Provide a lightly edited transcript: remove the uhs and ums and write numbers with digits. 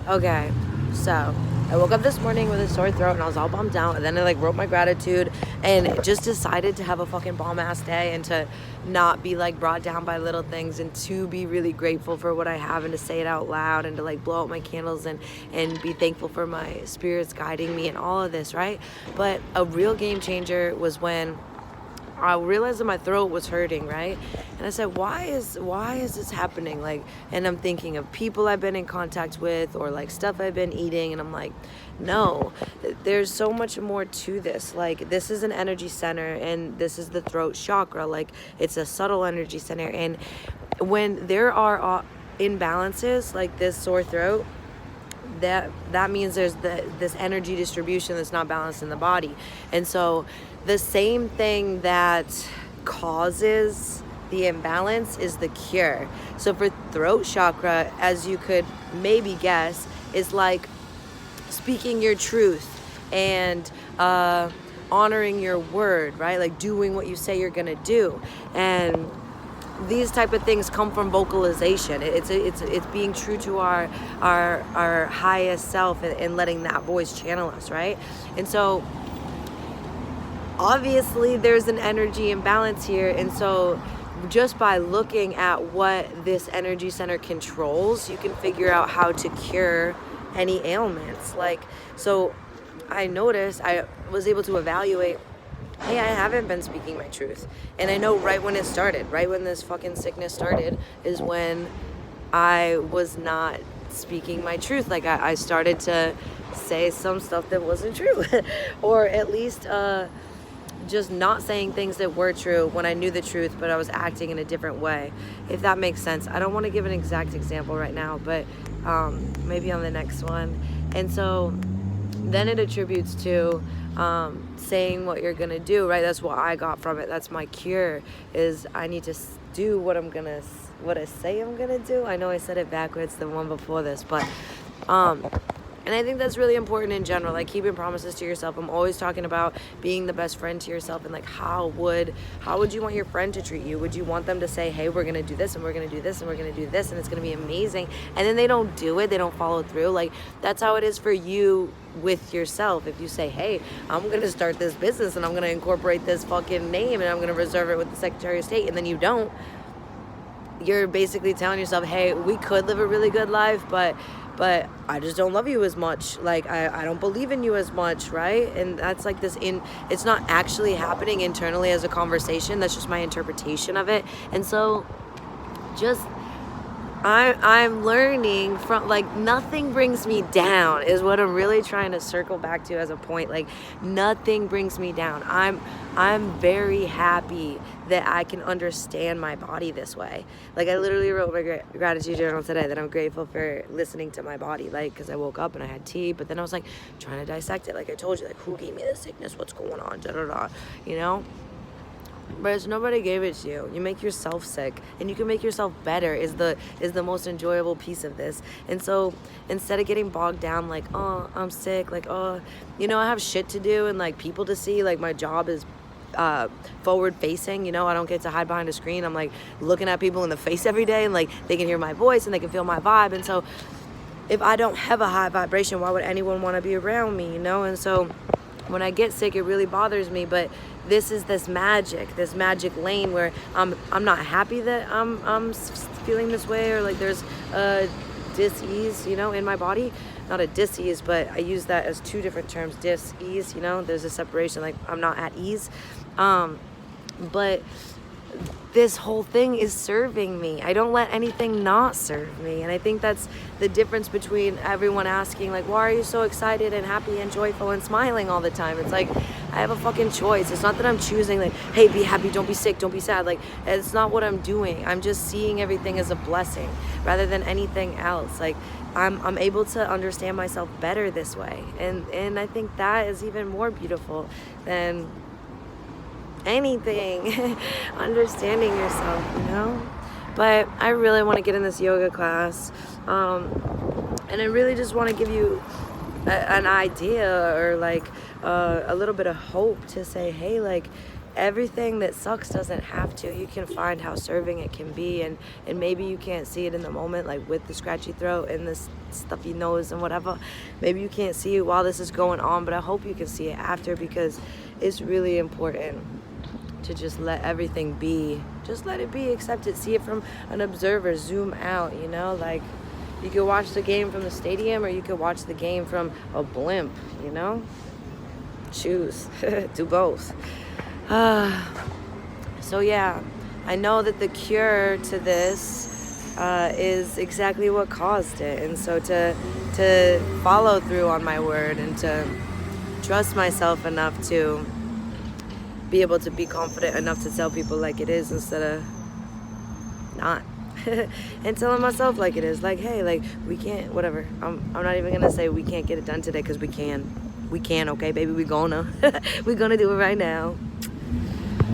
Okay, so I woke up this morning with a sore throat and I was all bummed out, and then I like wrote my gratitude and just decided to have a fucking bomb ass day and to not be like brought down by little things, and to be really grateful for what I have and to say it out loud and to like blow out my candles and be thankful for my spirits guiding me and all of this, right? But a real game changer was when I realized that my throat was hurting, right? And I said, why is this happening? Like, and I'm thinking of people I've been in contact with or like stuff I've been eating, and I'm like, no, there's so much more to this. Like, this is an energy center, and this is the throat chakra. Like, it's a subtle energy center, and when there are imbalances like this sore throat, that means there's this energy distribution that's not balanced in the body. And so the same thing that causes the imbalance is the cure. So for throat chakra, as you could maybe guess, is like speaking your truth and honoring your word, right? Like doing what you say you're gonna do. And these type of things come from vocalization. It's being true to our highest self, and letting that voice channel us, right? And so obviously there's an energy imbalance here, and so just by looking at what this energy center controls, you can figure out how to cure any ailments. Like, so I noticed, I was able to evaluate, hey, I haven't been speaking my truth. And I know right when it started, right when this fucking sickness started, is when I was not speaking my truth. Like, I started to say some stuff that wasn't true, or at least just not saying things that were true when I knew the truth, but I was acting in a different way, if that makes sense. I don't want to give an exact example right now, but maybe on the next one. And so then it attributes to saying what you're gonna do, right? That's what I got from it. That's my cure, is I need to do what I say I'm gonna do. I know I said it backwards the one before this, but and I think that's really important in general, like keeping promises to yourself. I'm always talking about being the best friend to yourself, and like how would you want your friend to treat you? Would you want them to say, hey, we're gonna do this and we're gonna do this and we're gonna do this and it's gonna be amazing, and then they don't do it, they don't follow through? Like, that's how it is for you with yourself. If you say, hey, I'm gonna start this business and I'm gonna incorporate this fucking name and I'm gonna reserve it with the Secretary of State, and then you don't, you're basically telling yourself, hey, we could live a really good life, but I just don't love you as much. Like, I don't believe in you as much, right? And that's like this it's not actually happening internally as a conversation. That's just my interpretation of it. And so just I'm learning from, like, nothing brings me down is what I'm really trying to circle back to as a point. Like, nothing brings me down. I'm very happy that I can understand my body this way. Like, I literally wrote my gratitude journal today that I'm grateful for listening to my body, like, because I woke up and I had tea, but then I was like trying to dissect it. Like I told you, like, who gave me this sickness? What's going on? Da da da. You know? But it's nobody gave it to you. You make yourself sick, and you can make yourself better is the most enjoyable piece of this. And so instead of getting bogged down like, oh, I'm sick, like, oh, you know, I have shit to do and like people to see, like my job is forward facing, you know, I don't get to hide behind a screen. I'm like looking at people in the face every day, and like they can hear my voice and they can feel my vibe. And so if I don't have a high vibration, why would anyone want to be around me, you know? And so when I get sick, it really bothers me. But this is this magic lane where I'm not happy that I'm feeling this way, or like there's a dis-ease, you know, in my body. Not a dis-ease, but I use that as two different terms. Dis-ease, you know, there's a separation, like I'm not at ease. But this whole thing is serving me. I don't let anything not serve me. And I think that's the difference between everyone asking, like, why are you so excited and happy and joyful and smiling all the time? It's like, I have a fucking choice. It's not that I'm choosing, like, hey, be happy, don't be sick, don't be sad. Like, it's not what I'm doing. I'm just seeing everything as a blessing rather than anything else. Like, I'm able to understand myself better this way. And I think that is even more beautiful than anything. Understanding yourself, you know? But I really want to get in this yoga class, and I really just want to give you an idea, or like a little bit of hope to say, hey, like, everything that sucks doesn't have to. You can find how serving it can be, and maybe you can't see it in the moment, like with the scratchy throat and this stuffy nose and whatever. Maybe you can't see it while this is going on, but I hope you can see it after, because it's really important to just let everything be. Just let it be, accept it, see it from an observer, zoom out, you know? Like, you could watch the game from the stadium, or you could watch the game from a blimp, you know? Choose. Do both. So yeah, I know that the cure to this is exactly what caused it. And so to follow through on my word and to trust myself enough to be able to be confident enough to tell people like it is instead of not. And telling myself like it is, like, hey, like, we can't, whatever. I'm not even gonna say we can't get it done today, because we can, okay, baby, we're gonna do it right now.